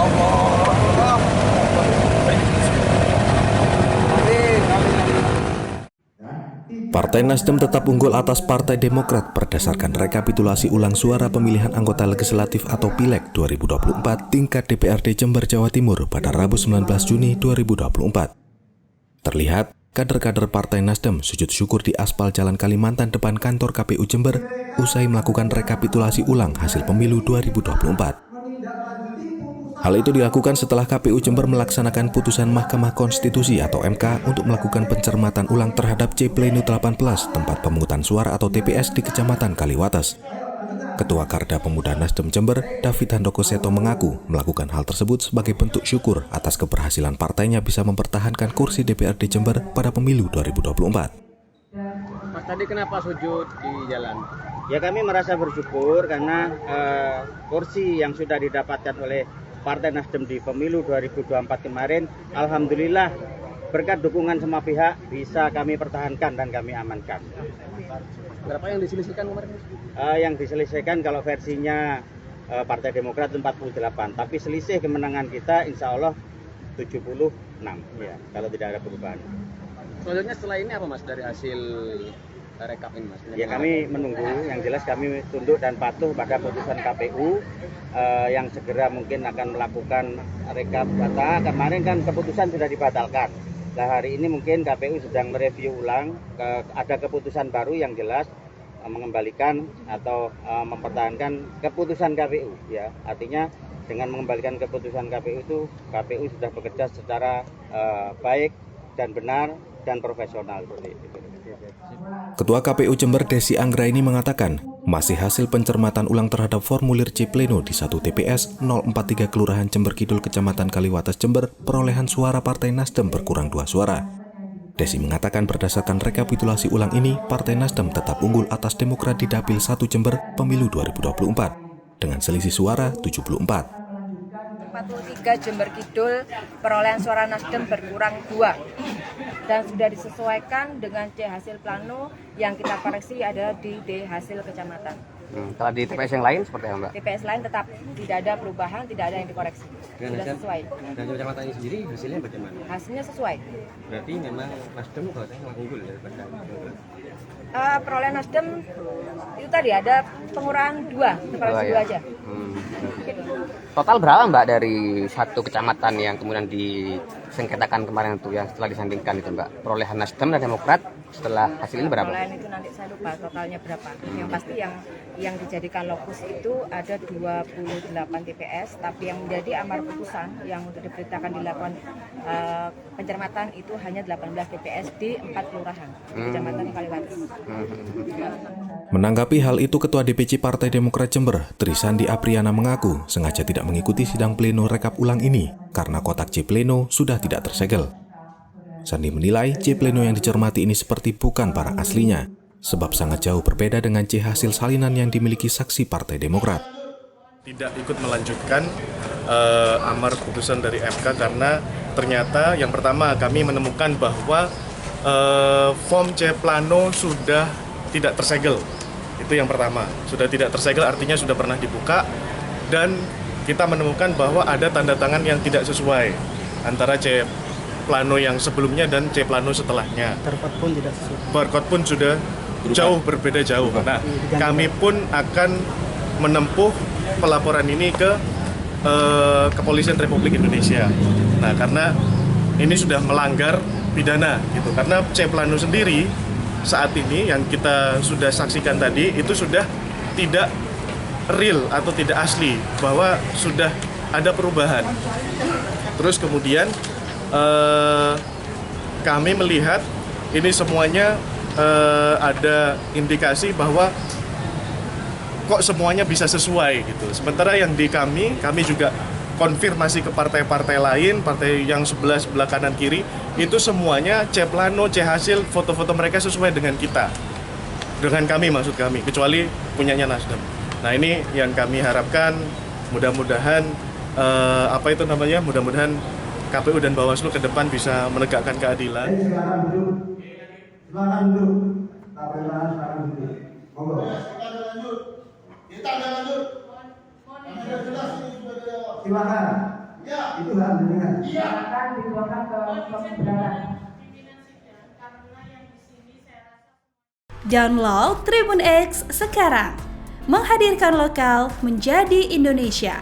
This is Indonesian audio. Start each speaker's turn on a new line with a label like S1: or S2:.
S1: Allah.
S2: Partai Nasdem tetap unggul atas Partai Demokrat berdasarkan rekapitulasi ulang suara pemilihan anggota legislatif atau Pileg 2024 tingkat DPRD Jember, Jawa Timur pada Rabu 19 Juni 2024. Terlihat, kader-kader Partai Nasdem sujud syukur di aspal Jalan Kalimantan depan kantor KPU Jember usai melakukan rekapitulasi ulang hasil pemilu 2024. Hal itu dilakukan setelah KPU Jember melaksanakan putusan Mahkamah Konstitusi atau MK untuk melakukan pencermatan ulang terhadap C Pleno 18 tempat pemungutan suara atau TPS di Kecamatan Kaliwates. Ketua Karda Pemuda Nasdem Jember, David Handoko Seto mengaku melakukan hal tersebut sebagai bentuk syukur atas keberhasilan partainya bisa mempertahankan kursi DPRD Jember pada pemilu 2024.
S3: Mas, tadi kenapa sujud di jalan?
S4: Ya, kami merasa bersyukur karena kursi yang sudah didapatkan oleh Partai Nasdem di pemilu 2024 kemarin, alhamdulillah berkat dukungan semua pihak bisa kami pertahankan dan kami amankan.
S3: Berapa yang diselisihkan kemarin?
S4: Yang diselesaikan kalau versinya Partai Demokrat 48, tapi selisih kemenangan kita insya Allah 76 ya, kalau tidak ada perubahan.
S3: Selanjutnya setelah ini apa Mas dari hasil rekap ini Mas?
S4: Ya, kami menunggu, yang jelas kami tunduk dan patuh pada putusan KPU yang segera mungkin akan melakukan rekap data. Kemarin kan keputusan sudah dibatalkan. Nah, hari ini mungkin KPU sedang mereview ulang, ada keputusan baru yang jelas mengembalikan atau mempertahankan keputusan KPU ya. Artinya dengan mengembalikan keputusan KPU itu KPU sudah bekerja secara baik dan benar dan profesional seperti itu.
S2: Ketua KPU Jember Desi Anggraini mengatakan, masih hasil pencermatan ulang terhadap formulir C Pleno di 1 TPS 043 Kelurahan Jember Kidul Kecamatan Kaliwates Jember, perolehan suara Partai Nasdem berkurang 2 suara. Desi mengatakan berdasarkan rekapitulasi ulang ini, Partai Nasdem tetap unggul atas Demokrat di Dapil 1 Jember pemilu 2024 dengan selisih suara 74.
S5: 43 Jember Kidul, perolehan suara Nasdem berkurang 2 dan sudah disesuaikan dengan C hasil plano yang kita koreksi adalah di D hasil kecamatan.
S3: Kalau di TPS yang lain seperti apa Mbak?
S5: TPS lain tetap tidak ada perubahan, tidak ada yang dikoreksi, sudah sesuai.
S3: Dan kecamatan ini sendiri hasilnya bagaimana?
S5: Hasilnya sesuai.
S3: Berarti memang Nasdem kalau saya unggul daripada
S5: Perolehan Nasdem itu tadi ada pengurangan 2, koreksi 2 aja.
S3: Total berapa Mbak dari satu kecamatan yang kemudian disengketakan kemarin itu yang setelah disandingkan itu Mbak? Perolehan Nasdem dan Demokrat setelah hasil ini berapa?
S5: Perolehan itu nanti saya lupa totalnya berapa. Yang pasti yang dijadikan lokus itu ada 28 TPS, tapi yang menjadi amar putusan yang untuk diberitakan dilakukan pencermatan itu hanya 18 TPS di 4 kelurahan Kecamatan Kaliwates.
S2: Menanggapi hal itu, Ketua DPC Partai Demokrat Jember, Trisandi Apriana mengaku sengaja tidak mengikuti sidang pleno rekap ulang ini karena kotak C Pleno sudah tidak tersegel. Sandi menilai C Pleno yang dicermati ini seperti bukan barang aslinya, sebab sangat jauh berbeda dengan C hasil salinan yang dimiliki saksi Partai Demokrat.
S6: Tidak ikut melanjutkan amar putusan dari MK karena ternyata yang pertama kami menemukan bahwa form C Plano sudah tidak tersegel. Itu yang pertama, sudah tidak tersegel artinya sudah pernah dibuka dan kita menemukan bahwa ada tanda tangan yang tidak sesuai antara C Plano yang sebelumnya dan C Plano setelahnya.
S4: Barcode pun tidak sesuai.
S6: Barcode pun sudah jauh berbeda jauh. Nah, kami pun akan menempuh pelaporan ini ke Kepolisian Republik Indonesia. Nah, karena ini sudah melanggar pidana gitu. Karena C Plano sendiri saat ini yang kita sudah saksikan tadi itu sudah tidak real atau tidak asli, bahwa sudah ada perubahan. Terus kemudian kami melihat ini semuanya ada indikasi bahwa kok semuanya bisa sesuai gitu. Sementara yang di kami juga konfirmasi ke partai-partai lain, partai yang sebelah kanan kiri, itu semuanya C Plano, C hasil, foto-foto mereka sesuai dengan kita. Dengan kami maksud kami, kecuali punyanya Nasdem. Nah, ini yang kami harapkan mudah-mudahan mudah-mudahan KPU dan Bawaslu ke depan bisa menegakkan keadilan.
S7: Silakan duduk. Silakan duduk. Silakan duduk. Monggo. Kita lanjut. Silakan. Itu hak jenengan.
S1: Silakan dituangkan ke pembenaran.
S8: Download Tribun X sekarang, menghadirkan lokal menjadi Indonesia.